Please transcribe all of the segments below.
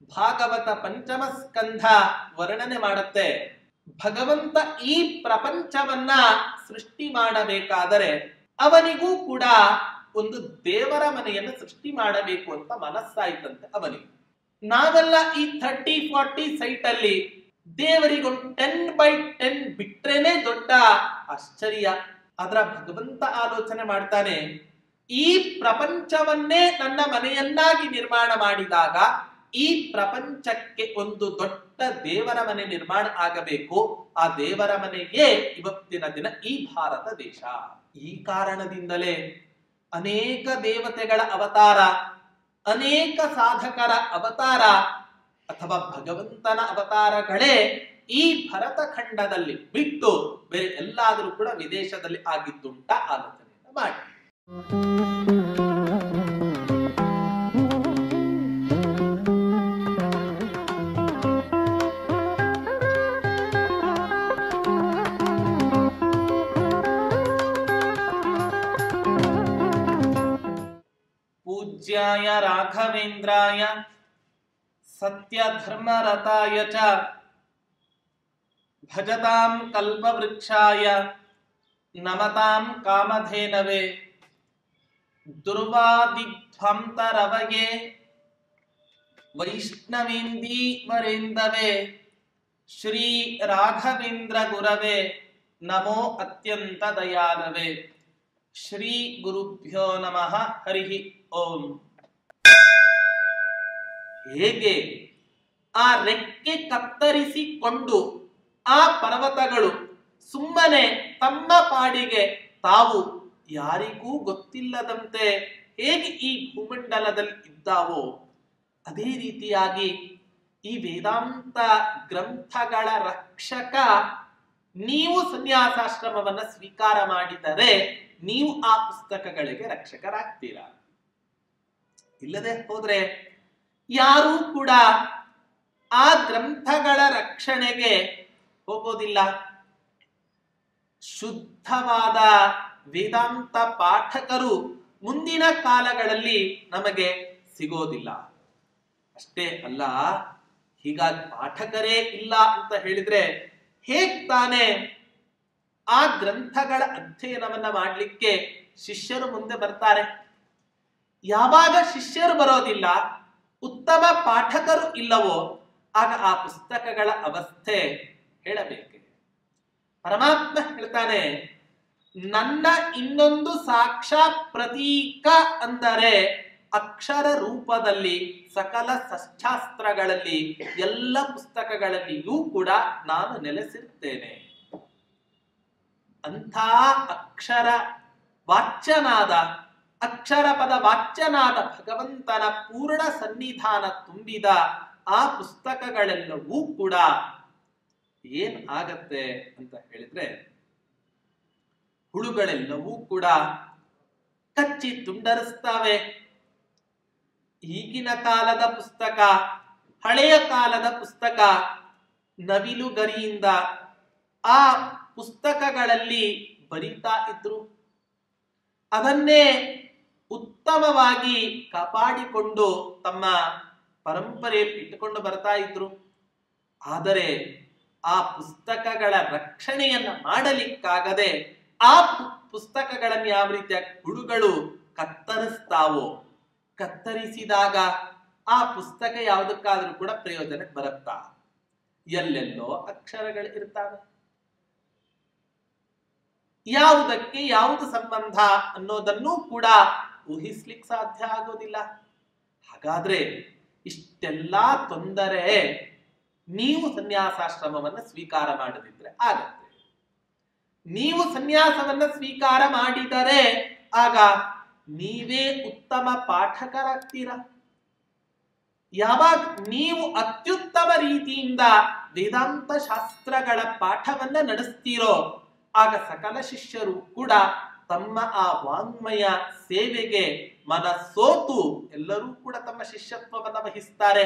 ಭಾಗವತ ಪಂಚಮ ಸ್ಕಂಧ ವರ್ಣನೆ ಮಾಡುತ್ತೆ. ಭಗವಂತ ಈ ಪ್ರಪಂಚವನ್ನ ಸೃಷ್ಟಿ ಮಾಡಬೇಕಾದರೆ ಅವನಿಗೂ ಕೂಡ ಒಂದು ದೇವರ ಮನೆಯನ್ನು ಸೃಷ್ಟಿ ಮಾಡಬೇಕು ಅಂತ ಮನಸ್ಸಾಯ್ತಂತೆ ಅವನಿಗೆ. ನಾವೆಲ್ಲ ಈ 30-40 ಸೈಟ್ ಅಲ್ಲಿ ದೇವರಿಗೊಂದು 10x10 ಬಿಟ್ರೇನೆ ದೊಡ್ಡ ಆಶ್ಚರ್ಯ. ಅದರ ಭಗವಂತ ಆಲೋಚನೆ ಮಾಡ್ತಾನೆ, ಈ ಪ್ರಪಂಚವನ್ನೇ ನನ್ನ ಮನೆಯನ್ನಾಗಿ ನಿರ್ಮಾಣ ಮಾಡಿದಾಗ ಈ ಪ್ರಪಂಚಕ್ಕೆ ಒಂದು ದೊಡ್ಡ ದೇವರ ಮನೆ ನಿರ್ಮಾಣ ಆಗಬೇಕು. ಆ ದೇವರ ಮನೆಯೇ ಇವತ್ತಿನ ದಿನ ಈ ಭಾರತ ದೇಶ. ಈ ಕಾರಣದಿಂದಲೇ ಅನೇಕ ದೇವತೆಗಳ ಅವತಾರ, ಅನೇಕ ಸಾಧಕರ ಅವತಾರ ಅಥವಾ ಭಗವಂತನ ಅವತಾರಗಳೇ ಈ ಭರತ ಖಂಡದಲ್ಲಿ ಬಿಟ್ಟು ಬೇರೆ ಎಲ್ಲಾದರೂ ಕೂಡ ವಿದೇಶದಲ್ಲಿ ಆಗಿದ್ದುಂಟ ಆಲೋಚನೆಯನ್ನು ಮಾಡಿ. ಪೂಜ್ಯಾಯ ರಾಘವೇಂದ್ರಾಯ ಸತ್ಯ ಧರ್ಮರತಾಯ ಚ ಭಜತಾಂ ಕಲ್ಪವೃಕ್ಷಾಯ ನಮತಾಂ ಕಾಮಧೇನವೇ ದುರ್ವಾದಿಧ್ವಂತರವಯೇ ವೈಷ್ಣವೇಂದೀವರೇಂದವೇ ಶ್ರೀ ರಾಘವೇಂದ್ರ ಗುರವೇ ನಮೋ ಅತ್ಯಂತ ದಯಾಲವೇ. ಶ್ರೀ ಗುರುಭ್ಯೋ ನಮಃ. ಹರಿ ಓಂ. ಹೇಗೆ ಆ ರೆಕ್ಕೆ ಕತ್ತರಿಸಿಕೊಂಡು ಆ ಪರ್ವತಗಳು ಸುಮ್ಮನೆ ತಮ್ಮ ಪಾಡಿಗೆ ತಾವು ಯಾರಿಗೂ ಗೊತ್ತಿಲ್ಲದಂತೆ ಹೇಗೆ ಈ ಭೂಮಂಡಲದಲ್ಲಿ ಇದ್ದಾವೋ, ಅದೇ ರೀತಿಯಾಗಿ ಈ ವೇದಾಂತ ಗ್ರಂಥಗಳ ರಕ್ಷಕ ನೀವು ಸನ್ಯಾಸಾಶ್ರಮವನ್ನ ಸ್ವೀಕಾರ ಮಾಡಿದರೆ ನೀವು ಆ ಪುಸ್ತಕಗಳಿಗೆ ರಕ್ಷಕರಾಗ್ತೀರಾ. ಇಲ್ಲದೆ ಹೋದ್ರೆ ಯಾರೂ ಕೂಡ ಆ ಗ್ರಂಥಗಳ ರಕ್ಷಣೆಗೆ ಹೋಗೋದಿಲ್ಲ. ಶುದ್ಧವಾದ ವೇದಾಂತ ಪಾಠಕರು ಮುಂದಿನ ಕಾಲಗಳಲ್ಲಿ ನಮಗೆ ಸಿಗೋದಿಲ್ಲ. ಅಷ್ಟೇ ಅಲ್ಲ, ಹೀಗಾಗಿ ಪಾಠಕರೇ ಇಲ್ಲ ಅಂತ ಹೇಳಿದ್ರೆ ಹೇಗ್ ತಾನೇ ಆ ಗ್ರಂಥಗಳ ಅಧ್ಯಯನವನ್ನ ಮಾಡಲಿಕ್ಕೆ ಶಿಷ್ಯರು ಮುಂದೆ ಬರ್ತಾರೆ? ಯಾವಾಗ ಶಿಷ್ಯರು ಬರೋದಿಲ್ಲ, ಉತ್ತಮ ಪಾಠಕರು ಇಲ್ಲವೋ, ಆಗ ಆ ಪುಸ್ತಕಗಳ ಅವಸ್ಥೆ ಹೇಳಬೇಕೆ? ಪರಮಾತ್ಮ ಹೇಳ್ತಾನೆ, ನನ್ನ ಇನ್ನೊಂದು ಸಾಕ್ಷಾತ್ ಪ್ರತೀಕ ಅಂದರೆ ಅಕ್ಷರ ರೂಪದಲ್ಲಿ ಸಕಲ ಸಶಾಸ್ತ್ರಗಳಲ್ಲಿ ಎಲ್ಲ ಪುಸ್ತಕಗಳಲ್ಲಿಯೂ ಕೂಡ ನಾನು ನೆಲೆಸಿರ್ತೇನೆ. ಅಂಥ ಅಕ್ಷರ ವಾಚ್ಯನಾದ, ಅಕ್ಷರ ಪದ ವಾಚ್ಯನಾದ ಭಗವಂತನ ಪೂರ್ಣ ಸನ್ನಿಧಾನ ತುಂಬಿದ ಆ ಪುಸ್ತಕಗಳೆಲ್ಲವೂ ಕೂಡ ಏನ್ ಆಗತ್ತೆ ಅಂತ ಹೇಳಿದ್ರೆ, ಹುಳುಗಳೆಲ್ಲವೂ ಕೂಡ ಕಚ್ಚಿ ತುಂಡರಿಸ್ತಾವೆ. ಈಗಿನ ಕಾಲದ ಪುಸ್ತಕ, ಹಳೆಯ ಕಾಲದ ಪುಸ್ತಕ, ನವಿಲುಗರಿಯಿಂದ ಆ ಪುಸ್ತಕಗಳಲ್ಲಿ ಬರಿತಾ ಇದ್ರು. ಅದನ್ನೇ ಉತ್ತಮವಾಗಿ ಕಾಪಾಡಿಕೊಂಡು ತಮ್ಮ ಪರಂಪರೆಯಲ್ಲಿ ಇಟ್ಟುಕೊಂಡು ಬರ್ತಾ ಇದ್ರು. ಆದರೆ ಆ ಪುಸ್ತಕಗಳ ರಕ್ಷಣೆಯನ್ನ ಮಾಡಲಿಕ್ಕಾಗದೆ ಆ ಪುಸ್ತಕಗಳನ್ನು ಯಾವ ರೀತಿಯ ಹುಳುಗಳು ಕತ್ತರಿಸ್ತಾವೋ, ಕತ್ತರಿಸಿದಾಗ ಆ ಪುಸ್ತಕ ಯಾವುದಕ್ಕಾದ್ರೂ ಕೂಡ ಪ್ರಯೋಜನಕ್ಕೆ ಬರುತ್ತಾ? ಎಲ್ಲೆಲ್ಲೋ ಅಕ್ಷರಗಳು ಇರ್ತಾವೆ. ಯಾವುದಕ್ಕೆ ಯಾವುದು ಸಂಬಂಧ ಅನ್ನೋದನ್ನು ಕೂಡ ಊಹಿಸ್ಲಿಕ್ಕೆ ಸಾಧ್ಯ ಆಗೋದಿಲ್ಲ. ಹಾಗಾದ್ರೆ ಇಷ್ಟೆಲ್ಲಾ ತೊಂದರೆ ನೀವು ಸನ್ಯಾಸಾಶ್ರಮವನ್ನು ಸ್ವೀಕಾರ ಮಾಡದಿದ್ರೆ ಆಗತ್ತೆ. ನೀವು ಸನ್ಯಾಸವನ್ನ ಸ್ವೀಕಾರ ಮಾಡಿದರೆ ಆಗ ನೀವೇ ಉತ್ತಮ ಪಾಠಕರಾಗ್ತೀರಾ. ಯಾವಾಗ ನೀವು ಅತ್ಯುತ್ತಮ ರೀತಿಯಿಂದ ವೇದಾಂತ ಶಾಸ್ತ್ರಗಳ ಪಾಠವನ್ನ ನಡೆಸ್ತೀರೋ, ಆಗ ಸಕಲ ಶಿಷ್ಯರು ಕೂಡ ತಮ್ಮ ಆ ವಾಂಗ್ಮಯ ಸೇವೆಗೆ ಮನಸೋತು ಎಲ್ಲರೂ ಕೂಡ ತಮ್ಮ ಶಿಷ್ಯತ್ವವನ್ನು ವಹಿಸ್ತಾರೆ.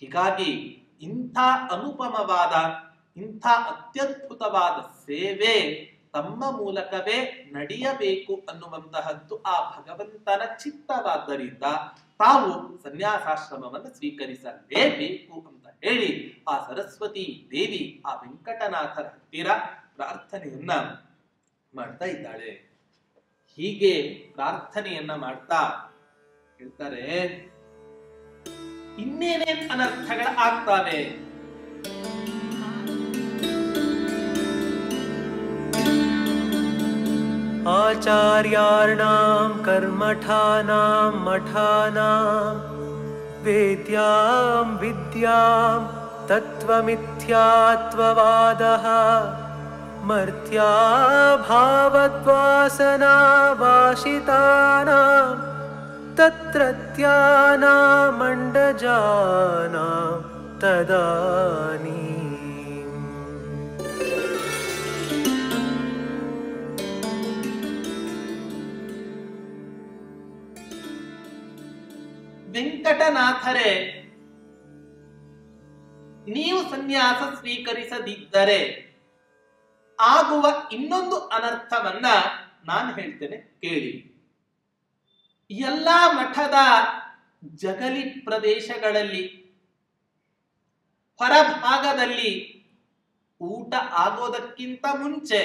ಹೀಗಾಗಿ ಇಂಥ ಅನುಪಮವಾದ, ಇಂಥ ಅತ್ಯದ್ಭುತವಾದ ಸೇವೆ ತಮ್ಮ ಮೂಲಕವೇ ನಡೆಯಬೇಕು ಅನ್ನುವಂತಹದ್ದು ಆ ಭಗವಂತನ ಚಿತ್ತವಾದ್ದರಿಂದ ತಾವು ಸನ್ಯಾಸಾಶ್ರಮವನ್ನು ಸ್ವೀಕರಿಸಲೇಬೇಕು ಅಂತ ಹೇಳಿ ಆ ಸರಸ್ವತಿ ದೇವಿ ಆ ವೆಂಕಟನಾಥರ ಹತ್ತಿರ ಪ್ರಾರ್ಥನೆಯನ್ನ ಮಾಡ್ತಾ ಇದ್ದಾಳೆ. ಹೀಗೆ ಪ್ರಾರ್ಥನೆಯನ್ನ ಮಾಡ್ತಾ ಹೇಳ್ತಾರೆ, ಇನ್ನೇನೇನ್ ಅನರ್ಥಗಳ ಆಗ್ತಾವೆ. ಆಚಾರ್ಯಾಣಾಂ ಕರ್ಮಠಾನಾಂ ಮಠಾನಾಂ ವೇದ್ಯಾಂ ವಿದ್ಯಾಂ ತತ್ವಮಿಥ್ಯಾತ್ವವಾದಃ ಮರ್ತ್ಯಾ ಭಾವದ್ವಾಸನಾ ವಾಶಿತಾನಾಂ ತತ್ರತ್ಯಾನಾಂ ಮಂಡಜಾನಾಂ ತದಾನೀಂ. ವೆಂಕಟನಾಥರೇ, ನೀವು ಸನ್ಯಾಸ ಸ್ವೀಕರಿಸದಿದ್ದರೆ ಆಗುವ ಇನ್ನೊಂದು ಅನರ್ಥವನ್ನ ನಾನು ಹೇಳ್ತೇನೆ, ಕೇಳಿ. ಎಲ್ಲಾ ಮಠದ ಜಗಲಿ ಪ್ರದೇಶಗಳಲ್ಲಿ ಹೊರಭಾಗದಲ್ಲಿ ಊಟ ಆಗೋದಕ್ಕಿಂತ ಮುಂಚೆ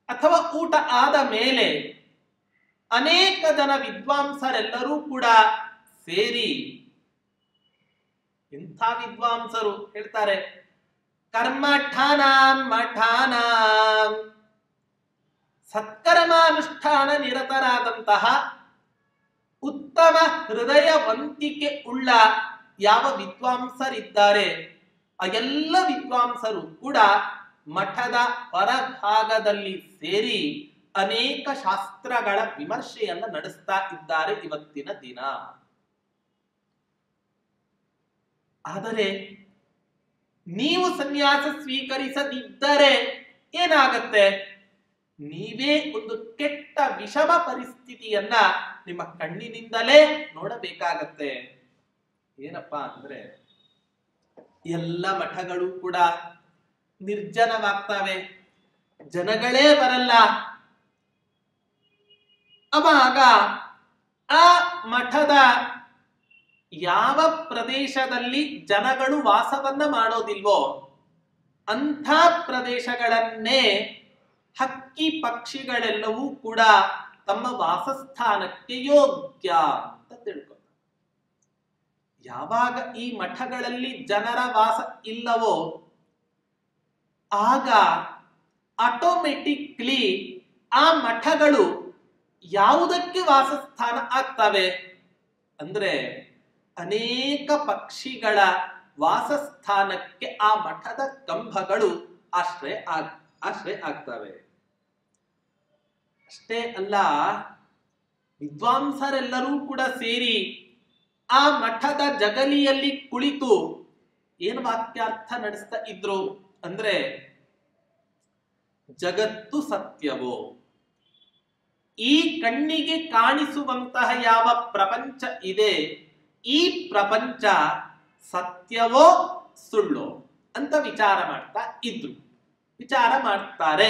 ಅಥವಾ ಊಟ ಆದ ಮೇಲೆ ಅನೇಕ ಜನ ವಿದ್ವಾಂಸರೆಲ್ಲರೂ ಕೂಡ ಸೇರಿ, ಇಂಥ ವಿದ್ವಾಂಸರು ಹೇಳ್ತಾರೆ, ಕರ್ಮಠಾನಾಂ ಮಠಾನಾಂ, ಸತ್ಕರ್ಮಾನುಷ್ಠಾನ ನಿರತರಾದಂತಹ ಉತ್ತಮ ಹೃದಯವಂತಿಕೆ ಉಳ್ಳ ಯಾವ ವಿದ್ವಾಂಸರಿದ್ದಾರೆ ಆ ಎಲ್ಲ ವಿದ್ವಾಂಸರು ಕೂಡ ಮಠದ ಹೊರಭಾಗದಲ್ಲಿ ಸೇರಿ ಅನೇಕ ಶಾಸ್ತ್ರಗಳ ವಿಮರ್ಶೆಯನ್ನು ನಡೆಸ್ತಾ ಇದ್ದಾರೆ ಇವತ್ತಿನ ದಿನ. ಆದರೆ ನೀವು ಸನ್ಯಾಸ ಸ್ವೀಕರಿಸದಿದ್ದರೆ ಏನಾಗತ್ತೆ? ನೀವೇ ಒಂದು ಕೆಟ್ಟ ವಿಷಮ ಪರಿಸ್ಥಿತಿಯನ್ನ ನಿಮ್ಮ ಕಣ್ಣಿನಿಂದಲೇ ನೋಡಬೇಕಾಗತ್ತೆ. ಏನಪ್ಪಾ ಅಂದ್ರೆ, ಎಲ್ಲ ಮಠಗಳು ಕೂಡ ನಿರ್ಜನವಾಗ್ತವೆ, ಜನಗಳೇ ಬರಲ್ಲ. ಅವಾಗ ಆ ಮಠದ ಯಾವ ಪ್ರದೇಶದಲ್ಲಿ ಜನಗಳು ವಾಸವನ್ನ ಮಾಡೋದಿಲ್ವೋ ಅಂಥ ಪ್ರದೇಶಗಳನ್ನೇ ಹಕ್ಕಿ ಪಕ್ಷಿಗಳೆಲ್ಲವೂ ಕೂಡ ತಮ್ಮ ವಾಸಸ್ಥಾನಕ್ಕೆ ಯೋಗ್ಯ ಅಂತ ತಿಳ್ಕೊ. ಯಾವಾಗ ಈ ಮಠಗಳಲ್ಲಿ ಜನರ ವಾಸ ಇಲ್ಲವೋ ಆಗ ಆಟೋಮೆಟಿಕ್ಲಿ ಆ ಮಠಗಳು ಯಾವುದಕ್ಕೆ ವಾಸಸ್ಥಾನ ಆಗ್ತವೆ ಅಂದ್ರೆ, ಅನೇಕ ಪಕ್ಷಿಗಳ ವಾಸಸ್ಥಾನಕ್ಕೆ ಆ ಮಠದ ಕಂಬಗಳು ಆಶ್ರಯ ಆಗ್ತವೆ. ಅಷ್ಟೇ ಅಲ್ಲ, ವಿದ್ವಾಂಸರೆಲ್ಲರೂ ಕೂಡ ಸೇರಿ ಆ ಮಠದ ಜಗಲಿಯಲ್ಲಿ ಕುಳಿತು ಏನು ವಾಕ್ಯಾರ್ಥ ನಡೆಸ್ತಾ ಇದ್ರು ಅಂದ್ರೆ, ಜಗತ್ತು ಸತ್ಯವೋ, ಈ ಕಣ್ಣಿಗೆ ಕಾಣಿಸುವಂತಹ ಯಾವ ಪ್ರಪಂಚ ಇದೆ ಈ ಪ್ರಪಂಚ ಸತ್ಯವೋ ಸುಳ್ಳೋ ಅಂತ ವಿಚಾರ ಮಾಡ್ತಾರೆ.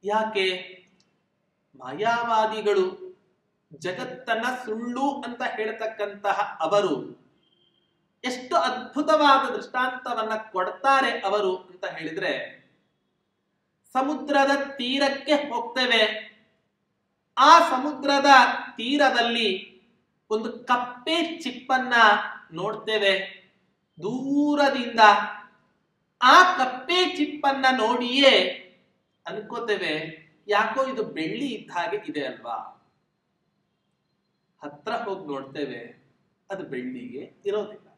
ಯಾಕೆ? ಮಾಯಾವಾದಿಗಳು ಜಗತ್ತನ್ನ ಸುಳ್ಳು ಅಂತ ಹೇಳ್ತಕ್ಕಂತಹ ಅವರು ಎಷ್ಟು ಅದ್ಭುತವಾದ ದೃಷ್ಟಾಂತವನ್ನ ಕೊಡ್ತಾರೆ ಅವರು ಅಂತ ಹೇಳಿದ್ರೆ, ಸಮುದ್ರದ ತೀರಕ್ಕೆ ಹೋಗ್ತೇವೆ, ಆ ಸಮುದ್ರದ ತೀರದಲ್ಲಿ ಒಂದು ಕಪ್ಪೆ ಚಿಪ್ಪನ್ನ ನೋಡ್ತೇವೆ ದೂರದಿಂದ. ಆ ಕಪ್ಪೆ ಚಿಪ್ಪನ್ನ ನೋಡಿಯೇ ಅನ್ಕೋತೇವೆ, ಯಾಕೋ ಇದು ಬೆಳ್ಳಿ ಇದ್ದ ಹಾಗೆ ಇದೆ ಅಲ್ವಾ. ಹತ್ರ ಹೋಗಿ ನೋಡ್ತೇವೆ, ಅದು ಬೆಳ್ಳಿಗೆ ಇರೋದಿಲ್ಲ.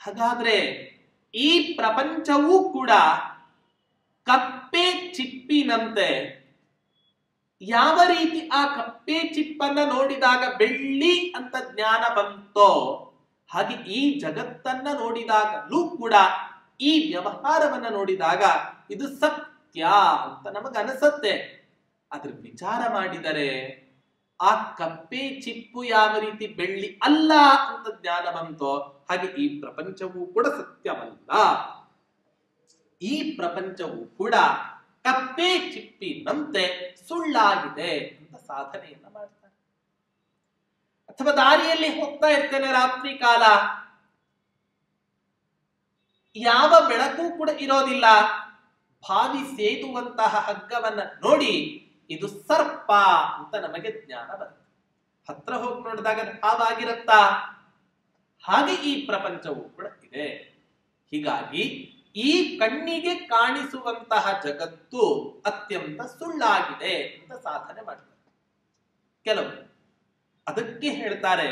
ಹಾಗಾದ್ರೆ ಈ ಪ್ರಪಂಚವೂ ಕೂಡ ಕಪ್ಪೆ ಚಿಪ್ಪಿನಂತೆ. ಯಾವ ರೀತಿ ಆ ಕಪ್ಪೆ ಚಿಪ್ಪನ್ನ ನೋಡಿದಾಗ ಬೆಳ್ಳಿ ಅಂತ ಜ್ಞಾನ ಬಂತೋ, ಹಾಗೆ ಈ ಜಗತ್ತನ್ನ ನೋಡಿದಾಗಲೂ ಕೂಡ ಈ ವ್ಯವಹಾರವನ್ನ ನೋಡಿದಾಗ ಇದು ಸತ್ಯ ಅಂತ ನಮಗನಿಸತ್ತೆ. ಅದ್ರ ವಿಚಾರ ಮಾಡಿದರೆ ಆ ಕಪ್ಪೆ ಚಿಪ್ಪು ಯಾವ ರೀತಿ ಬೆಳ್ಳಿ ಅಲ್ಲ ಅಂತ ಜ್ಞಾನ ಬಂತೋ, ಹಾಗೆ ಈ ಪ್ರಪಂಚವೂ ಕೂಡ ಸತ್ಯವಲ್ಲ. ಈ ಪ್ರಪಂಚವು ಕೂಡ ಕಪ್ಪೆ ಚಿಪ್ಪಿನಂತೆ ಸುಳ್ಳಾಗಿದೆ ಅಂತ ಸಾಧನೆಯನ್ನ ಮಾಡ್ತಾರೆ. ಅಥವಾ ದಾರಿಯಲ್ಲಿ ಹೋಗ್ತಾ ಇರ್ತೇನೆ ರಾತ್ರಿ ಕಾಲ, ಯಾವ ಬೆಳಕು ಕೂಡ ಇರೋದಿಲ್ಲ, ಬಾವಿ ಸೇದುವಂತಹ ಹಗ್ಗವನ್ನ ನೋಡಿ ಇದು ಸರ್ಪ ಅಂತ ನಮಗೆ ಜ್ಞಾನ ಬರುತ್ತೆ. ಹತ್ರ ಹೋಗಿ ನೋಡಿದಾಗ ಹಾವಾಗಿರುತ್ತಾ? ಹಾಗೆ ಈ ಪ್ರಪಂಚವು ಕೂಡ ಇದೆ. ಹೀಗಾಗಿ ಈ ಕಣ್ಣಿಗೆ ಕಾಣಿಸುವಂತಹ ಜಗತ್ತು ಅತ್ಯಂತ ಸುಳ್ಳಾಗಿದೆ ಅಂತ ಸಾಧನೆ ಮಾಡ್ತಾರೆ ಕೆಲವು. ಅದಕ್ಕೆ ಹೇಳ್ತಾರೆ,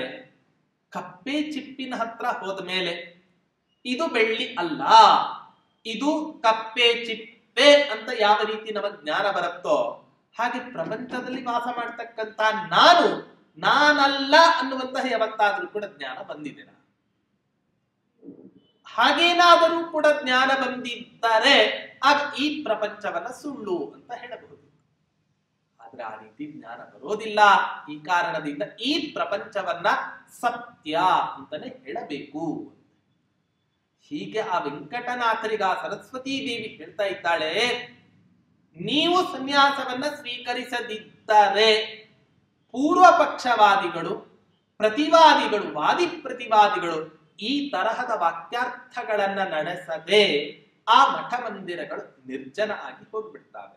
ಕಪ್ಪೆ ಚಿಪ್ಪಿನ ಹತ್ರ ಹೋದ ಮೇಲೆ ಇದು ಬೆಳ್ಳಿ ಅಲ್ಲ, ಇದು ಕಪ್ಪೆ ಚಿಪ್ಪೆ ಅಂತ ಯಾವ ರೀತಿ ನಮಗೆ ಜ್ಞಾನ ಬರುತ್ತೋ ಹಾಗೆ ಪ್ರಪಂಚದಲ್ಲಿ ವಾಸ ಮಾಡ್ತಕ್ಕಂತ ನಾನಲ್ಲ ಅನ್ನುವಂತಹ ಯಾವತ್ತಾದ್ರೂ ಕೂಡ ಜ್ಞಾನ ಬಂದಿದೆ. ಹಾಗೇನಾದರೂ ಕೂಡ ಜ್ಞಾನ ಬಂದಿದ್ದರೆ ಆಗ ಈ ಪ್ರಪಂಚವನ್ನ ಸುಳ್ಳು ಅಂತ ಹೇಳಬಹುದು. ಆದ್ರೆ ಆ ರೀತಿ ಜ್ಞಾನ ಬರೋದಿಲ್ಲ. ಈ ಕಾರಣದಿಂದ ಈ ಪ್ರಪಂಚವನ್ನ ಸತ್ಯ ಅಂತಾನೆ ಹೇಳಬೇಕು. ಹೀಗೆ ಆ ವೆಂಕಟನಾಥರಿಗ ಸರಸ್ವತೀ ದೇವಿ ಹೇಳ್ತಾ ಇದ್ದಾಳೆ, ನೀವು ಸನ್ಯಾಸವನ್ನ ಸ್ವೀಕರಿಸದಿದ್ದರೆ ಪೂರ್ವ ಪಕ್ಷವಾದಿಗಳು, ಪ್ರತಿವಾದಿಗಳು, ವಾದಿ ಪ್ರತಿವಾದಿಗಳು ಈ ತರಹದ ವಾಕ್ಯಾರ್ಥಗಳನ್ನ ನಡೆಸದೆ ಆ ಮಠ ಮಂದಿರಗಳು ನಿರ್ಜನ ಆಗಿ ಹೋಗ್ಬಿಡ್ತಾವೆ.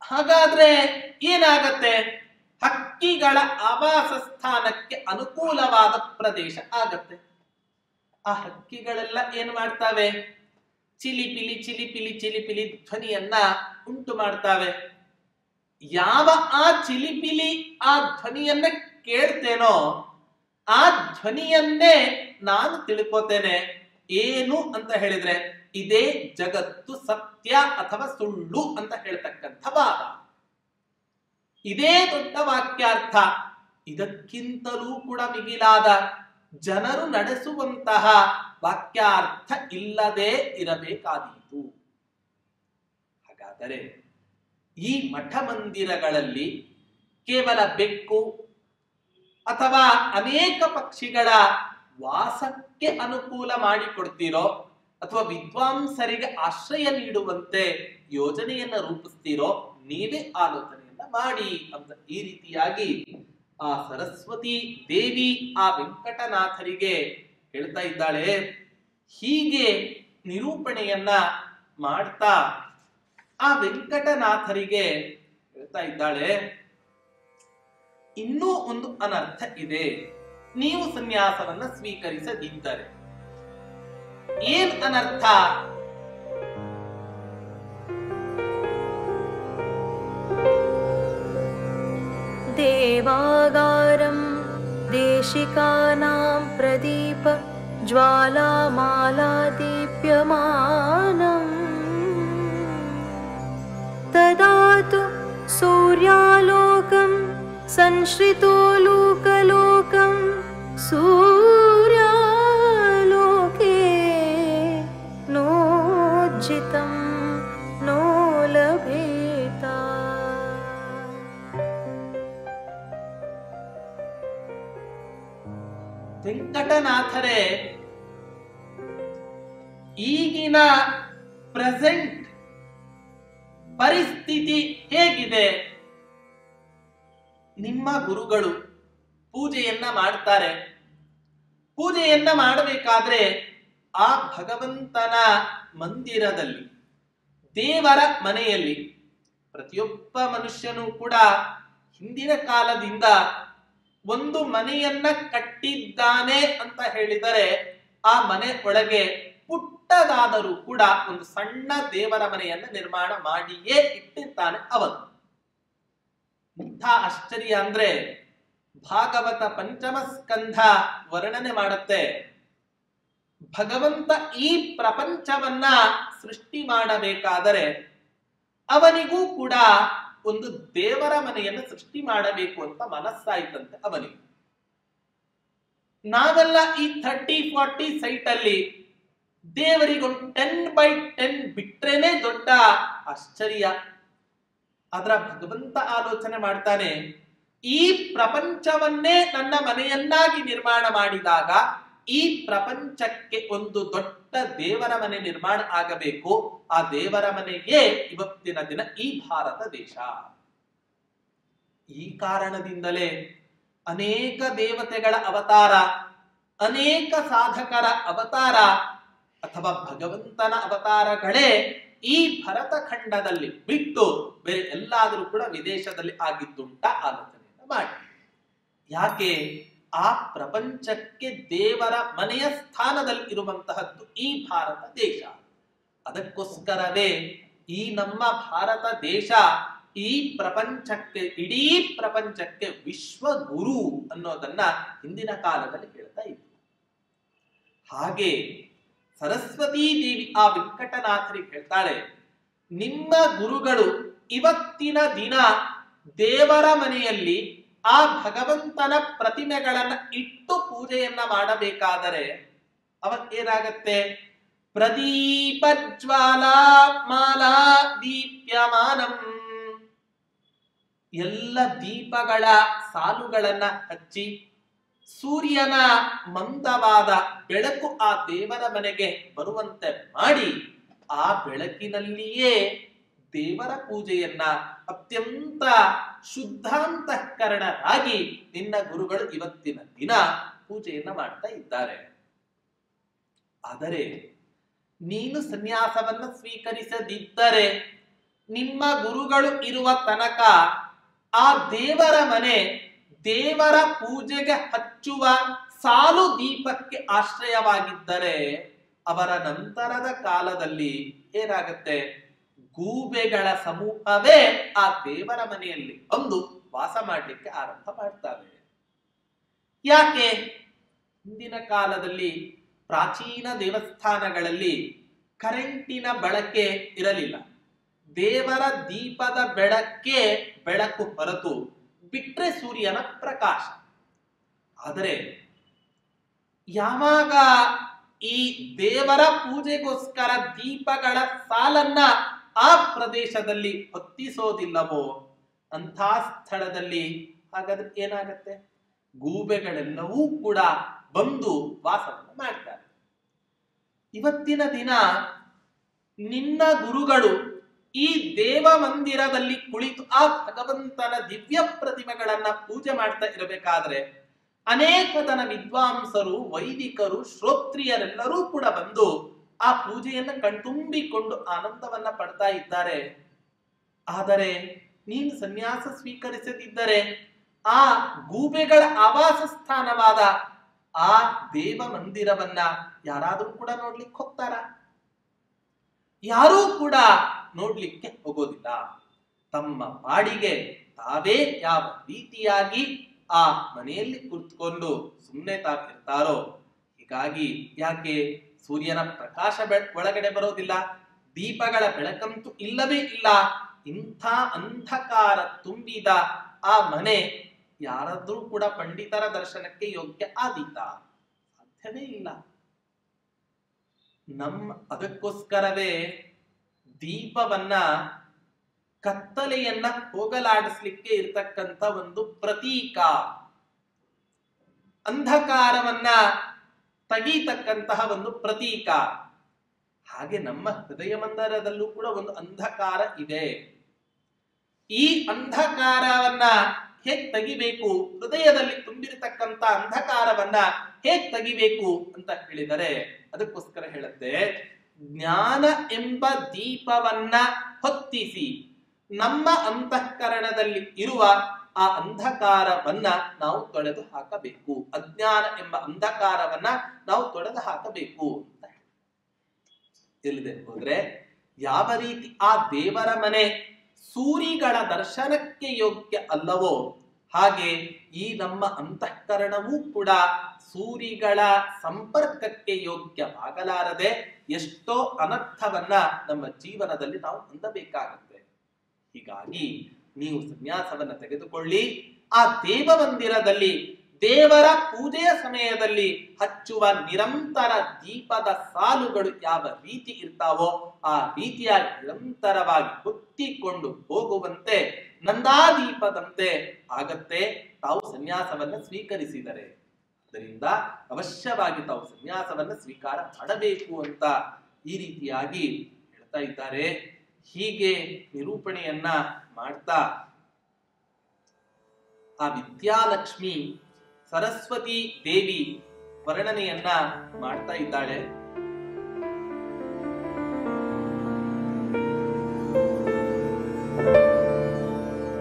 ಹಾಗಾದ್ರೆ ಏನಾಗತ್ತೆ? ಹಕ್ಕಿಗಳ ಆವಾಸ ಸ್ಥಾನಕ್ಕೆ ಅನುಕೂಲವಾದ ಪ್ರದೇಶ ಆಗತ್ತೆ. ಆ ಹಕ್ಕಿಗಳೆಲ್ಲ ಏನ್ ಮಾಡ್ತಾವೆ? ಚಿಲಿಪಿಲಿ ಚಿಲಿಪಿಲಿ ಚಿಲಿಪಿಲಿ ಧ್ವನಿಯನ್ನ ಉಂಟು ಮಾಡ್ತಾವೆ. ಯಾವ ಆ ಚಿಲಿಪಿಲಿ ಆ ಧ್ವನಿಯನ್ನ ಕೇಳ್ತೇನೋ ಆ ಧ್ವನಿಯನ್ನೇ ನಾನು ತಿಳ್ಕೋತೇನೆ. ಏನು ಅಂತ ಹೇಳಿದ್ರೆ ಇದೇ ಜಗತ್ತು ಸತ್ಯ ಅಥವಾ ಸುಳ್ಳು ಅಂತ ಹೇಳ್ತಕ್ಕಂಥ ವಾದ. ಇದೇ ದೊಡ್ಡ ವಾಕ್ಯಾರ್ಥ. ಇದಕ್ಕಿಂತಲೂ ಕೂಡ ಮಿಗಿಲಾದ ಜನರು ನಡೆಸುವಂತಹ ವಾಕ್ಯಾರ್ಥ ಇಲ್ಲದೆ ಇರಬೇಕಾದೀತು. ಹಾಗಾದರೆ ಈ ಮಠ ಮಂದಿರಗಳಲ್ಲಿ ಕೇವಲ ಬೆಕ್ಕು ಅಥವಾ ಅನೇಕ ಪಕ್ಷಿಗಳ ವಾಸಕ್ಕೆ ಅನುಕೂಲ ಮಾಡಿಕೊಡ್ತೀರೋ ಅಥವಾ ವಿದ್ವಾಂಸರಿಗೆ ಆಶ್ರಯ ನೀಡುವಂತೆ ಯೋಜನೆಯನ್ನ ರೂಪಿಸ್ತೀರೋ ನೀವೇ ಆಲೋಚನೆಯನ್ನ ಮಾಡಿ ಅಂತ ಈ ರೀತಿಯಾಗಿ ಆ ಸರಸ್ವತಿ ದೇವಿ ಆ ವೆಂಕಟನಾಥರಿಗೆ ಹೇಳ್ತಾ ಇದ್ದಾಳೆ. ಹೀಗೆ ನಿರೂಪಣೆಯನ್ನ ಮಾಡ್ತಾ ಆ ವೆಂಕಟನಾಥರಿಗೆ ಹೇಳ್ತಾ ಇದ್ದಾಳೆ, ಇನ್ನೂ ಒಂದು ಅನರ್ಥ ಇದೆ. ನೀವು ಸನ್ಯಾಸವನ್ನ ಸ್ವೀಕರಿಸದಿದ್ದರೆ ಏನ್ ಅನರ್ಥ? ದೇವಾಗಾರಂ ದೇಶಿಕಾನಾಂ ಪ್ರದೀಪ ಜ್ವಾಲಾಮಾಲಾ ದೀಪ್ಯಮಾನಂ ತದಾತು ಸೂರ್ಯಾಲೋಕಂ ಸಂಶ್ರಿತೋ ಲೋಕಲೋಕಂ ಸೂರ್ಯಾಲೋಕೆ ನೋಜ್ಜಿತಂ ನೋ ಲಭೇತ. ವೆಂಕಟನಾಥರೇ, ಈಗಿನ ಪ್ರೆಸೆಂಟ್ ಪರಿಸ್ಥಿತಿ ಹೇಗಿದೆ? ನಿಮ್ಮ ಗುರುಗಳು ಪೂಜೆಯನ್ನ ಮಾಡ್ತಾರೆ. ಪೂಜೆಯನ್ನ ಮಾಡಬೇಕಾದ್ರೆ ಆ ಭಗವಂತನ ಮಂದಿರದಲ್ಲಿ, ದೇವರ ಮನೆಯಲ್ಲಿ ಪ್ರತಿಯೊಬ್ಬ ಮನುಷ್ಯನೂ ಕೂಡ ಹಿಂದಿನ ಕಾಲದಿಂದ ಒಂದು ಮನೆಯನ್ನ ಕಟ್ಟಿದ್ದಾನೆ ಅಂತ ಹೇಳಿದರೆ ಆ ಮನೆ ಒಳಗೆ ಪುಟ್ಟದಾದರೂ ಕೂಡ ಒಂದು ಸಣ್ಣ ದೇವರ ಮನೆಯನ್ನ ನಿರ್ಮಾಣ ಮಾಡಿಯೇ ಇಟ್ಟಿರ್ತಾನೆ ಅವನು. ಇಂಥ ಆಶ್ಚರ್ಯ ಅಂದ್ರೆ ಭಾಗವತ ಪಂಚಮ ಸ್ಕಂಧ ವರ್ಣನೆ ಮಾಡುತ್ತೆ. ಭಗವಂತ ಈ ಪ್ರಪಂಚವನ್ನ ಸೃಷ್ಟಿ ಮಾಡಬೇಕಾದರೆ ಅವನಿಗೂ ಕೂಡ ಒಂದು ದೇವರ ಮನೆಯನ್ನು ಸೃಷ್ಟಿ ಮಾಡಬೇಕು ಅಂತ ಮನಸ್ಸಾಯ್ತಂತೆ ಅವನಿಗೆ. ನಾವೆಲ್ಲ ಈ 30-40 ಸೈಟ್ ಅಲ್ಲಿ ದೇವರಿಗೊಂದು 10x10 ಬಿಟ್ರೇನೆ ದೊಡ್ಡ ಆಶ್ಚರ್ಯ. ಅದರ ಭಗವಂತ ಆಲೋಚನೆ ಮಾಡ್ತಾನೆ, ಈ ಪ್ರಪಂಚವನ್ನೇ ನನ್ನ ಮನೆಯನ್ನಾಗಿ ನಿರ್ಮಾಣ ಮಾಡಿದಾಗ ಈ ಪ್ರಪಂಚಕ್ಕೆ ಒಂದು ದೊಡ್ಡ ದೇವರ ಮನೆ ನಿರ್ಮಾಣ ಆಗಬೇಕು. ಆ ದೇವರ ಮನೆಯೇ ಇವತ್ತಿನ ದಿನ ಈ ಭಾರತ ದೇಶ. ಈ ಕಾರಣದಿಂದಲೇ ಅನೇಕ ದೇವತೆಗಳ ಅವತಾರ, ಅನೇಕ ಸಾಧಕರ ಅವತಾರ ಅಥವಾ ಭಗವಂತನ ಅವತಾರಗಳೇ ಈ ಭರತಖಂಡದಲ್ಲಿ ಬಿಟ್ಟು ಬೇರೆ ಎಲ್ಲಾದರೂ ಕೂಡ ವಿದೇಶದಲ್ಲಿ ಆಗಿದ್ದುಂಟ ಆಲೋಚನೆಯನ್ನು ಮಾಡಿ. ಯಾಕೆ? ಆ ಪ್ರಪಂಚಕ್ಕೆ ದೇವರ ಮನೆಯ ಸ್ಥಾನದಲ್ಲಿ ಇರುವಂತಹದ್ದು ಈ ಭಾರತ ದೇಶ. ಅದಕ್ಕೋಸ್ಕರವೇ ಈ ನಮ್ಮ ಭಾರತ ದೇಶ ಈ ಪ್ರಪಂಚಕ್ಕೆ, ಇಡೀ ಪ್ರಪಂಚಕ್ಕೆ ವಿಶ್ವಗುರು ಅನ್ನೋದನ್ನ ಹಿಂದಿನ ಕಾಲದಲ್ಲಿ ಹೇಳ್ತಾ ಇತ್ತು. ಹಾಗೆ ಸರಸ್ವತೀ ದೇವಿ ಆ ವೆಂಕಟನಾಥರಿಗೆ ಹೇಳ್ತಾಳೆ, ನಿಮ್ಮ ಗುರುಗಳು ಇವತ್ತಿನ ದಿನ ದೇವರ ಮನೆಯಲ್ಲಿ ಆ ಭಗವಂತನ ಪ್ರತಿಮೆಗಳನ್ನ ಇಟ್ಟು ಪೂಜೆಯನ್ನ ಮಾಡಬೇಕಾದರೆ ಅವತ್ತೇನಾಗತ್ತೆ? ಪ್ರದೀಪ ಜ್ವಾಲಾ ಮಾಲಾ ದೀಪ್ಯಮಾನಂ, ಎಲ್ಲ ದೀಪಗಳ ಸಾಲುಗಳನ್ನ ಹಚ್ಚಿ ಸೂರ್ಯನ ಮಂದವಾದ ಬೆಳಕು ಆ ದೇವರ ಮನೆಗೆ ಬರುವಂತೆ ಮಾಡಿ ಆ ಬೆಳಕಿನಲ್ಲಿಯೇ ದೇವರ ಪೂಜೆಯನ್ನ ಅತ್ಯಂತ ಶುದ್ಧಾಂತಃಕರಣರಾಗಿ ನಿನ್ನ ಗುರುಗಳು ಇವತ್ತಿನ ದಿನ ಪೂಜೆಯನ್ನ ಮಾಡ್ತಾ ಇದ್ದಾರೆ. ಆದರೆ ನೀನು ಸನ್ಯಾಸವನ್ನ ಸ್ವೀಕರಿಸದಿದ್ದರೆ ನಿಮ್ಮ ಗುರುಗಳು ಇರುವ ತನಕ ಆ ದೇವರ ಮನೆ ದೇವರ ಪೂಜೆಗೆ ಹಚ್ಚುವ ಸಾಲು ದೀಪಕ್ಕೆ ಆಶ್ರಯವಾಗಿದ್ದರೆ ಅವರ ನಂತರದ ಕಾಲದಲ್ಲಿ ಏನಾಗುತ್ತೆ? ಗೂಬೆಗಳ ಸಮೂಹವೇ ಆ ದೇವರ ಮನೆಯಲ್ಲಿ ಬಂದು ವಾಸ ಮಾಡಲಿಕ್ಕೆ ಆರಂಭ ಮಾಡ್ತವೆ. ಯಾಕೆ? ಹಿಂದಿನ ಕಾಲದಲ್ಲಿ ಪ್ರಾಚೀನ ದೇವಸ್ಥಾನಗಳಲ್ಲಿ ಕರೆಂಟಿನ ಬಳಕೆ ಇರಲಿಲ್ಲ. ದೇವರ ದೀಪದ ಬೆಳಕೆ ಬೆಳಕು ಹೊರತು ಬಿಟ್ರೆ ಸೂರ್ಯನ ಪ್ರಕಾಶ. ಆದರೆ ಯಾವಾಗ ಈ ದೇವರ ಪೂಜೆಗೋಸ್ಕರ ದೀಪಗಳ ಸಾಲನ್ನ ಆ ಪ್ರದೇಶದಲ್ಲಿ ಹೊತ್ತಿಸೋದಿಲ್ಲವೋ ಅಂಥ ಸ್ಥಳದಲ್ಲಿ ಹಾಗಾದ್ರೆ ಏನಾಗತ್ತೆ? ಗೂಬೆಗಳೆಲ್ಲವೂ ಕೂಡ ಬಂದು ವಾಸವನ್ನು ಮಾಡ್ತಾರೆ. ಇವತ್ತಿನ ದಿನ ನಿನ್ನ ಗುರುಗಳು ಈ ದೇವ ಮಂದಿರದಲ್ಲಿ ಕುಳಿತು ಆ ಭಗವಂತನ ದಿವ್ಯ ಪ್ರತಿಮೆಗಳನ್ನ ಪೂಜೆ ಮಾಡ್ತಾ ಇರಬೇಕಾದ್ರೆ ಅನೇಕ ಜನ ವಿದ್ವಾಂಸರು, ವೈದಿಕರು, ಶ್ರೋತ್ರಿಯರೆಲ್ಲರೂ ಕೂಡ ಬಂದು ಆ ಪೂಜೆಯನ್ನು ಕಣ್ತುಂಬಿಕೊಂಡು ಆನಂದವನ್ನ ಪಡ್ತಾ ಇದ್ದಾರೆ. ಆದರೆ ನೀನು ಸನ್ಯಾಸ ಸ್ವೀಕರಿಸದಿದ್ದರೆ ಆ ಗೂಬೆಗಳ ಆವಾಸ ಸ್ಥಾನವಾದ ಆ ದೇವ ಮಂದಿರವನ್ನ ಯಾರಾದ್ರೂ ಕೂಡ ನೋಡ್ಲಿಕ್ಕೆ ಹೋಗ್ತಾರ? ಯಾರೂ ಕೂಡ ನೋಡ್ಲಿಕ್ಕೆ ಹೋಗೋದಿಲ್ಲ. ತಮ್ಮ ಪಾಡಿಗೆ ತಾವೇ ಯಾವ ರೀತಿಯಾಗಿ ಆ ಮನೆಯಲ್ಲಿ ಕುಳಿತುಕೊಂಡು ಸುಮ್ಮನೆ ತಾವಿರ್ತಾರೋ ಹೀಗಾಗಿ ಯಾಕೆ ಸೂರ್ಯನ ಪ್ರಕಾಶ ಒಳಗಡೆ ಬರೋದಿಲ್ಲ, ದೀಪಗಳ ಬೆಳಕಂತೂ ಇಲ್ಲವೇ ಇಲ್ಲ. ಇಂಥ ಅಂಧಕಾರ ತುಂಬಿದ ಆ ಮನೆ ಯಾರಾದ್ರೂ ಕೂಡ ಪಂಡಿತರ ದರ್ಶನಕ್ಕೆ ಯೋಗ್ಯ ಆದೀತಾ? ಸಾಧ್ಯವೇ ಇಲ್ಲ. ಅದಕ್ಕೋಸ್ಕರವೇ ದೀಪವನ್ನ ಕತ್ತಲೆಯನ್ನ ಹೋಗಲಾಡಿಸ್ಲಿಕ್ಕೆ ಇರ್ತಕ್ಕಂಥ ಒಂದು ಪ್ರತೀಕ, ಅಂಧಕಾರವನ್ನ ತೆಗೀತಕ್ಕಂತಹ ಒಂದು ಪ್ರತೀಕ. ಹಾಗೆ ನಮ್ಮ ಹೃದಯ ಮಂದಿರದಲ್ಲೂ ಕೂಡ ಒಂದು ಅಂಧಕಾರ ಇದೆ. ಈ ಅಂಧಕಾರವನ್ನ ಹೇಗ್ ತೆಗಿಬೇಕು, ಹೃದಯದಲ್ಲಿ ತುಂಬಿರತಕ್ಕಂತ ಅಂಧಕಾರವನ್ನ ಹೇಗ್ ತೆಗಿಬೇಕು ಅಂತ ಹೇಳಿದರೆ ಅದಕ್ಕೋಸ್ಕರ ಹೇಳುತ್ತೆ, ಜ್ಞಾನ ಎಂಬ ದೀಪವನ್ನ ಹೊತ್ತಿಸಿ ನಮ್ಮ ಅಂತಃಕರಣದಲ್ಲಿ ಇರುವ ಆ ಅಂಧಕಾರವನ್ನ ನಾವು ತೊಳೆದು ಹಾಕಬೇಕು. ಅಜ್ಞಾನ ಎಂಬ ಅಂಧಕಾರವನ್ನ ನಾವು ತೊಳೆದು ಹಾಕಬೇಕು ಅಂತ ತಿಳಿದೆ ಹೋದ್ರೆ, ಯಾವ ರೀತಿ ಆ ದೇವರ ಮನೆ ಸೂರಿಗಳ ದರ್ಶನಕ್ಕೆ ಯೋಗ್ಯ ಅಲ್ಲವೋ ಹಾಗೆ ಈ ನಮ್ಮ ಅಂತಃಕರಣವೂ ಕೂಡ ಸೂರಿಗಳ ಸಂಪರ್ಕಕ್ಕೆ ಯೋಗ್ಯವಾಗಲಾರದೆ ಎಷ್ಟೋ ಅನರ್ಥವನ್ನ ನಮ್ಮ ಜೀವನದಲ್ಲಿ ನಾವು ಹೊಂದಬೇಕಾಗುತ್ತೆ. ಹೀಗಾಗಿ ನೀವು ಸನ್ಯಾಸವನ್ನ ತೆಗೆದುಕೊಳ್ಳಿ. ಆ ದೇವ ಮಂದಿರದಲ್ಲಿ ದೇವರ ಪೂಜೆಯ ಸಮಯದಲ್ಲಿ ಹಚ್ಚುವ ನಿರಂತರ ದೀಪದ ಸಾಲುಗಳು ಯಾವ ರೀತಿ ಇರ್ತಾವೋ ಆ ರೀತಿಯಾಗಿ ನಿರಂತರವಾಗಿ ಹೊತ್ತಿಕೊಂಡು ಹೋಗುವಂತೆ ನಂದಾದೀಪದಂತೆ ಆಗತ್ತೆ ತಾವು ಸನ್ಯಾಸವನ್ನ ಸ್ವೀಕರಿಸಿದರೆ. ಅದರಿಂದ ಅವಶ್ಯವಾಗಿ ತಾವು ಸನ್ಯಾಸವನ್ನ ಸ್ವೀಕಾರ ಮಾಡಬೇಕು ಅಂತ ಈ ರೀತಿಯಾಗಿ ಹೇಳ್ತಾ ಇದ್ದಾರೆ. ಹೀಗೆ ನಿರೂಪಣೆಯನ್ನ ಮಾಡ್ತಾ ಆ ವಿದ್ಯಾಲಕ್ಷ್ಮಿ ಸರಸ್ವತಿ ದೇವಿ ವರ್ಣನೆಯನ್ನ ಮಾಡ್ತಾ ಇದ್ದಾಳೆ.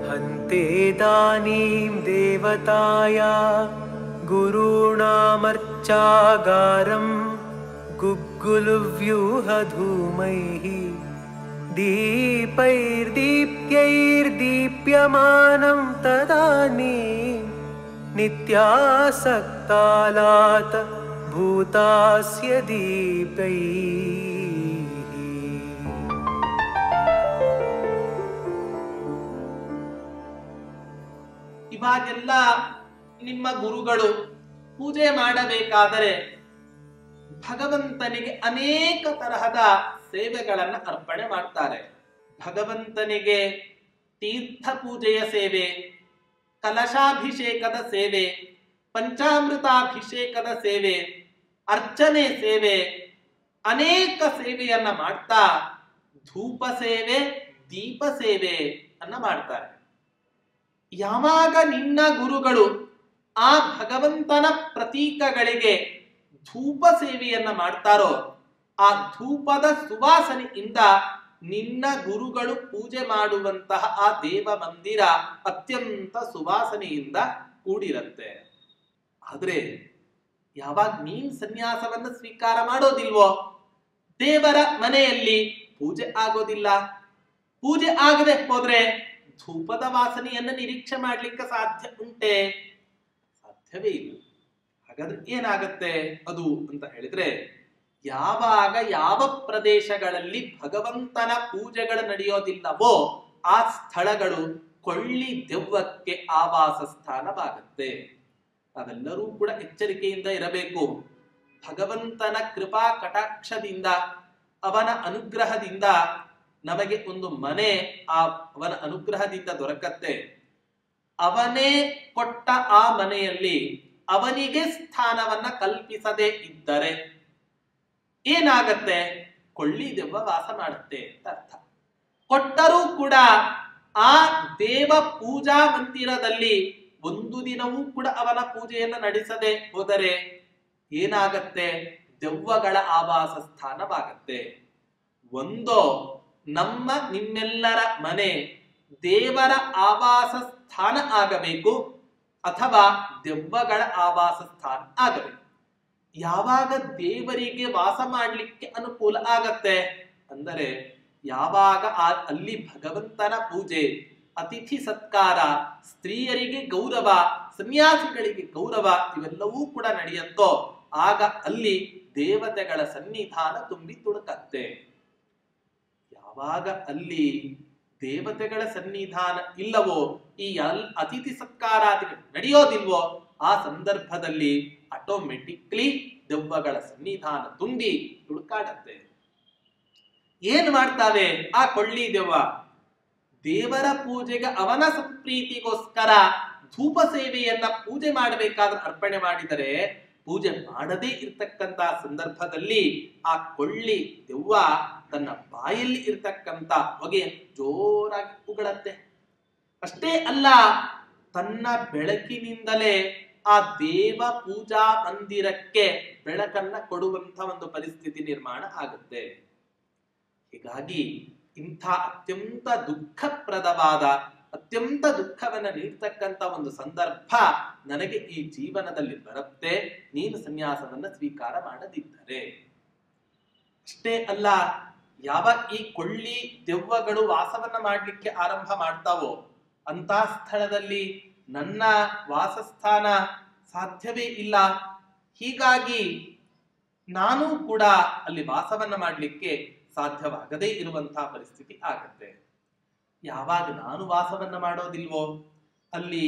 हन्तेदानीं देवताया गुरूणामर्चागारं गुग्गुलव्यूहधूमैः दीपैर्दीप्यैर्दीप्यमानं तदानीं नित्यासक्तालात भूतास्य दीपैः. ಇವಾಗೆಲ್ಲ ನಿಮ್ಮ ಗುರುಗಳು ಪೂಜೆ ಮಾಡಬೇಕಾದರೆ ಭಗವಂತನಿಗೆ ಅನೇಕ ತರಹದ ಸೇವೆಗಳನ್ನ ಅರ್ಪಣೆ ಮಾಡ್ತಾರೆ. ಭಗವಂತನಿಗೆ ತೀರ್ಥ ಪೂಜೆಯ ಸೇವೆ, ಕಲಶಾಭಿಷೇಕದ ಸೇವೆ, ಪಂಚಾಮೃತಾಭಿಷೇಕದ ಸೇವೆ, ಅರ್ಚನೆ ಸೇವೆ, ಅನೇಕ ಸೇವೆಯನ್ನ ಮಾಡ್ತಾ ಧೂಪ ಸೇವೆ, ದೀಪ ಸೇವೆ ಅನ್ನ ಮಾಡ್ತಾರೆ. ಯಾವಾಗ ನಿನ್ನ ಗುರುಗಳು ಆ ಭಗವಂತನ ಪ್ರತೀಕಗಳಿಗೆ ಧೂಪ ಸೇವೆಯನ್ನ ಮಾಡ್ತಾರೋ ಆ ಧೂಪದ ಸುವಾಸನೆಯಿಂದ ನಿನ್ನ ಗುರುಗಳು ಪೂಜೆ ಮಾಡುವಂತಹ ಆ ದೇವ ಮಂದಿರ ಅತ್ಯಂತ ಸುವಾಸನೆಯಿಂದ ಕೂಡಿರುತ್ತೆ. ಆದ್ರೆ ಯಾವಾಗ ನೀನ್ ಸನ್ಯಾಸವನ್ನ ಸ್ವೀಕಾರ ಮಾಡೋದಿಲ್ವೋ ದೇವರ ಮನೆಯಲ್ಲಿ ಪೂಜೆ ಆಗೋದಿಲ್ಲ. ಪೂಜೆ ಆಗದೆ ಹೋದ್ರೆ ಧೂಪದ ವಾಸನೆಯನ್ನು ನಿರೀಕ್ಷೆ ಮಾಡ್ಲಿಕ್ಕೆ ಸಾಧ್ಯ ಉಂಟೆ? ಸಾಧ್ಯವೇ ಇಲ್ಲ. ಹಾಗಾದ್ರೆ ಏನಾಗತ್ತೆ ಅದು ಅಂತ ಹೇಳಿದ್ರೆ, ಯಾವಾಗ ಯಾವ ಪ್ರದೇಶಗಳಲ್ಲಿ ಭಗವಂತನ ಪೂಜೆಗಳು ನಡೆಯೋದಿಲ್ಲವೋ ಆ ಸ್ಥಳಗಳು ಕೊಳ್ಳಿ ದೆವ್ವಕ್ಕೆ ಆವಾಸ ಸ್ಥಾನವಾಗತ್ತೆ. ನಾವೆಲ್ಲರೂ ಕೂಡ ಎಚ್ಚರಿಕೆಯಿಂದ ಇರಬೇಕು. ಭಗವಂತನ ಕೃಪಾ ಕಟಾಕ್ಷದಿಂದ ಅವನ ಅನುಗ್ರಹದಿಂದ ನಮಗೆ ಒಂದು ಮನೆ ಅವನ ಅನುಗ್ರಹದಿಂದ ದೊರಕತ್ತೆ. ಅವನೇ ಕೊಟ್ಟ ಆ ಮನೆಯಲ್ಲಿ ಅವನಿಗೆ ಸ್ಥಾನವನ್ನ ಕಲ್ಪಿಸದೇ ಇದ್ದರೆ ಏನಾಗತ್ತೆ? ಕೊಳ್ಳಿ ದೆವ್ವ ವಾಸ ಮಾಡುತ್ತೆ ಅಂತ ಅರ್ಥ. ಕೊಟ್ಟರೂ ಕೂಡ ಆ ದೇವ ಪೂಜಾ ಮಂದಿರದಲ್ಲಿ ಒಂದು ದಿನವೂ ಕೂಡ ಅವನ ಪೂಜೆಯನ್ನು ನಡೆಸದೆ ಹೋದರೆ ಏನಾಗತ್ತೆ? ದೆವ್ವಗಳ ಆವಾಸ ಸ್ಥಾನವಾಗತ್ತೆ. ಒಂದೋ ನಮ್ಮ ನಿಮ್ಮೆಲ್ಲರ ಮನೆ ದೇವರ ಆವಾಸ ಸ್ಥಾನ ಆಗಬೇಕು, ಅಥವಾ ದೆವ್ವಗಳ ಆವಾಸ ಸ್ಥಾನ ಆಗಬೇಕು. ಯಾವಾಗ ದೇವರಿಗೆ ವಾಸ ಮಾಡಲಿಕ್ಕೆ ಅನುಕೂಲ ಆಗತ್ತೆ ಅಂದರೆ ಯಾವಾಗ ಅಲ್ಲಿ ಭಗವಂತನ ಪೂಜೆ, ಅತಿಥಿ ಸತ್ಕಾರ, ಸ್ತ್ರೀಯರಿಗೆ ಗೌರವ, ಸನ್ಯಾಸಿಗಳಿಗೆ ಗೌರವ ಇವೆಲ್ಲವೂ ಕೂಡ ನಡೆಯುತ್ತೋ ಆಗ ಅಲ್ಲಿ ದೇವತೆಗಳ ಸನ್ನಿಧಾನ ತುಂಬಿ ತುಳುಕತ್ತೆ. ಯಾವಾಗ ಅಲ್ಲಿ ದೇವತೆಗಳ ಸನ್ನಿಧಾನ ಇಲ್ಲವೋ, ಈ ಅತಿಥಿ ಸತ್ಕಾರಾದಿಗಳು ನಡೆಯೋದಿಲ್ವೋ ಆ ಸಂದರ್ಭದಲ್ಲಿ ಆಟೋಮೆಟಿಕ್ಲಿ ದೆವ್ವಗಳ ಸನ್ನಿಧಾನ ತುಂಬಿ ತುಳುಕಾಡತ್ತೆ. ಏನ್ ಮಾಡ್ತಾವೆ ಆ ಕೊಳ್ಳಿ ದೆವ್ವ? ದೇವರ ಪೂಜೆಗೆ ಅವನ ಸಂಪ್ರೀತಿಗೋಸ್ಕರ ಧೂಪ ಸೇವೆಯನ್ನ ಪೂಜೆ ಮಾಡಬೇಕಾದ್ರೆ ಅರ್ಪಣೆ ಮಾಡಿದರೆ, ಪೂಜೆ ಮಾಡದೇ ಇರ್ತಕ್ಕಂತ ಸಂದರ್ಭದಲ್ಲಿ ಆ ಕೊಳ್ಳಿ ದೆವ್ವ ತನ್ನ ಬಾಯಲ್ಲಿ ಇರ್ತಕ್ಕಂತ ಹೊಗೆ ಜೋರಾಗಿ ಉಗುಳತ್ತೆ. ಅಷ್ಟೇ ಅಲ್ಲ, ತನ್ನ ಬೆಳಕಿನಿಂದಲೇ ಆ ದೇವ ಪೂಜಾ ಮಂದಿರಕ್ಕೆ ಬೆಳಕನ್ನ ಕೊಡುವಂತ ಒಂದು ಪರಿಸ್ಥಿತಿ ನಿರ್ಮಾಣ ಆಗುತ್ತೆ. ಹೀಗಾಗಿ ಇಂಥ ಅತ್ಯಂತ ದುಃಖಪ್ರದವಾದ, ಅತ್ಯಂತ ದುಃಖವನ್ನ ನೀಡ್ತಕ್ಕಂತ ಒಂದು ಸಂದರ್ಭ ನನಗೆ ಈ ಜೀವನದಲ್ಲಿ ಬರುತ್ತೆ, ನೀನು ಸನ್ಯಾಸವನ್ನ ಸ್ವೀಕಾರ ಮಾಡದಿದ್ದರೆ. ಅಷ್ಟೇ ಅಲ್ಲ, ಯಾವ ಈ ಕೊಳ್ಳಿ ದೆವ್ವಗಳು ವಾಸವನ್ನ ಮಾಡ್ಲಿಕ್ಕೆ ಆರಂಭ ಮಾಡ್ತಾವೋ ಅಂತ ಸ್ಥಳದಲ್ಲಿ ನನ್ನ ವಾಸಸ್ಥಾನ ಸಾಧ್ಯವೇ ಇಲ್ಲ. ಹೀಗಾಗಿ ನಾನು ಕೂಡ ಅಲ್ಲಿ ವಾಸವನ್ನ ಮಾಡ್ಲಿಕ್ಕೆ ಸಾಧ್ಯವಾಗದೇ ಇರುವಂತಹ ಪರಿಸ್ಥಿತಿ ಆಗತ್ತೆ. ಯಾವಾಗ ನಾನು ವಾಸವನ್ನ ಮಾಡೋದಿಲ್ವೋ ಅಲ್ಲಿ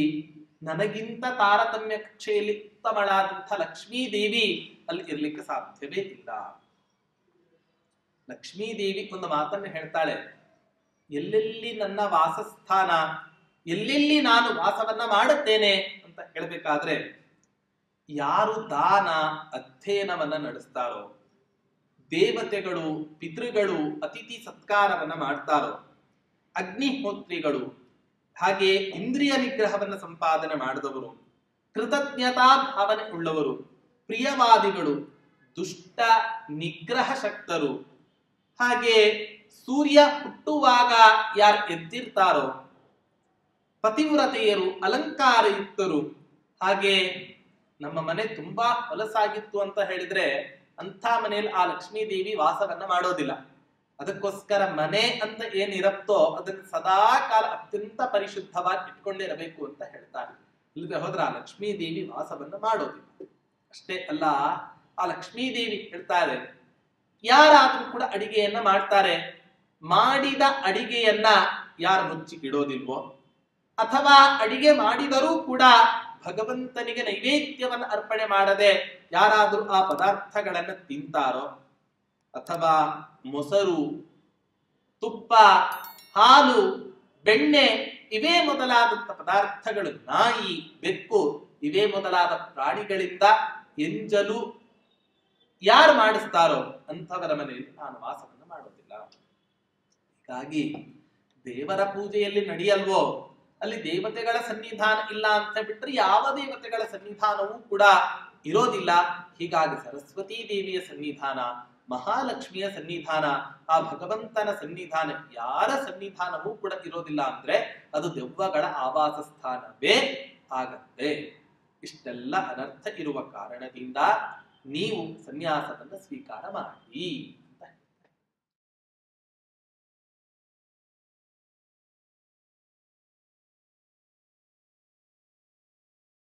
ನನಗಿಂತ ತಾರತಮ್ಯ ಕಕ್ಷೆಯಲ್ಲಿ ಉತ್ತಮಳಾದಂಥ ಲಕ್ಷ್ಮೀ ದೇವಿ ಅಲ್ಲಿ ಇರ್ಲಿಕ್ಕೆ ಸಾಧ್ಯವೇ ಇಲ್ಲ. ಲಕ್ಷ್ಮೀ ದೇವಿ ಒಂದು ಮಾತನ್ನು ಹೇಳ್ತಾಳೆ, ಎಲ್ಲೆಲ್ಲಿ ನನ್ನ ವಾಸಸ್ಥಾನ, ಎಲ್ಲೆಲ್ಲಿ ನಾನು ವಾಸವನ್ನ ಮಾಡುತ್ತೇನೆ ಅಂತ ಹೇಳ್ಬೇಕಾದ್ರೆ ಯಾರು ದಾನ ಅಧ್ಯಯನವನ್ನ ನಡೆಸ್ತಾರೋ, ದೇವತೆಗಳು ಪಿತೃಗಳು ಅತಿಥಿ ಸತ್ಕಾರವನ್ನ ಮಾಡ್ತಾರೋ, ಅಗ್ನಿಹೋತ್ರಿಗಳು, ಹಾಗೆ ಇಂದ್ರಿಯ ನಿಗ್ರಹವನ್ನ ಸಂಪಾದನೆ ಮಾಡಿದವರು, ಕೃತಜ್ಞತಾ ಭಾವನೆ ಉಳ್ಳವರು, ಪ್ರಿಯವಾದಿಗಳು, ದುಷ್ಟ ನಿಗ್ರಹ ಶಕ್ತರು, ಹಾಗೆ ಸೂರ್ಯ ಹುಟ್ಟುವಾಗ ಯಾರು ಎದ್ದಿರ್ತಾರೋ, ಪತಿವ್ರತೆಯರು, ಅಲಂಕಾರಯುಕ್ತರು, ಹಾಗೆ ನಮ್ಮ ಮನೆ ತುಂಬಾ ಹೊಲಸಾಗಿತ್ತು ಅಂತ ಹೇಳಿದ್ರೆ ಅಂಥ ಮನೆಯಲ್ಲಿ ಆ ಲಕ್ಷ್ಮೀ ದೇವಿ ವಾಸವನ್ನ ಮಾಡೋದಿಲ್ಲ. ಅದಕ್ಕೋಸ್ಕರ ಮನೆ ಅಂತ ಏನಿರತ್ತೋ ಅದನ್ನು ಸದಾ ಕಾಲ ಅತ್ಯಂತ ಪರಿಶುದ್ಧವಾಗಿ ಇಟ್ಕೊಂಡಿರಬೇಕು ಅಂತ ಹೇಳ್ತಾರೆ. ಇಲ್ಲದೆ ಹೋದ್ರೆ ಆ ಲಕ್ಷ್ಮೀ ದೇವಿ ವಾಸವನ್ನ ಮಾಡೋದಿಲ್ಲ. ಅಷ್ಟೇ ಅಲ್ಲ, ಆ ಲಕ್ಷ್ಮೀ ದೇವಿ ಹೇಳ್ತಾರೆ, ಯಾರಾದ್ರೂ ಕೂಡ ಅಡಿಗೆಯನ್ನ ಮಾಡ್ತಾರೆ, ಮಾಡಿದ ಅಡಿಗೆಯನ್ನ ಯಾರು ಮುಚ್ಚಿಗಿಡೋದಿಲ್ವೋ, ಅಥವಾ ಅಡಿಗೆ ಮಾಡಿದರೂ ಕೂಡ ಭಗವಂತನಿಗೆ ನೈವೇದ್ಯವನ್ನು ಅರ್ಪಣೆ ಮಾಡದೆ ಯಾರಾದ್ರೂ ಆ ಪದಾರ್ಥಗಳನ್ನು ತಿಂತಾರೋ, ಅಥವಾ ಮೊಸರು, ತುಪ್ಪ, ಹಾಲು, ಬೆಣ್ಣೆ ಇವೇ ಮೊದಲಾದಂತ ಪದಾರ್ಥಗಳು, ನಾಯಿ, ಬೆಕ್ಕು ಇವೇ ಮೊದಲಾದ ಪ್ರಾಣಿಗಳಿಂದ ಎಂಜಲು ಯಾರು ಮಾಡಿಸ್ತಾರೋ ಅಂಥವರ ಮನೆಯಲ್ಲಿ ನಾನು ವಾಸವನ್ನು ಮಾಡೋದಿಲ್ಲ. ಹೀಗಾಗಿ ದೇವರ ಪೂಜೆಯಲ್ಲಿ ನಡೆಯಲ್ವೋ ಅಲ್ಲಿ ದೇವತೆಗಳ ಸನ್ನಿಧಾನ ಇಲ್ಲ ಅಂತ ಬಿಟ್ರೆ ಯಾವ ದೇವತೆಗಳ ಸನ್ನಿಧಾನವೂ ಕೂಡ ಇರೋದಿಲ್ಲ. ಹೀಗಾಗಿ ಸರಸ್ವತೀ ದೇವಿಯ ಸನ್ನಿಧಾನ, ಮಹಾಲಕ್ಷ್ಮಿಯ ಸನ್ನಿಧಾನ, ಆ ಭಗವಂತನ ಸನ್ನಿಧಾನ, ಯಾರ ಸನ್ನಿಧಾನವೂ ಕೂಡ ಇರೋದಿಲ್ಲ ಅಂದ್ರೆ ಅದು ದೆವ್ವಗಳ ಆವಾಸ ಸ್ಥಾನವೇ ಆಗತ್ತೆ. ಇಷ್ಟೆಲ್ಲ ಅನರ್ಥ ಇರುವ ಕಾರಣದಿಂದ ನೀವು ಸನ್ಯಾಸವನ್ನು ಸ್ವೀಕಾರ ಮಾಡಿ.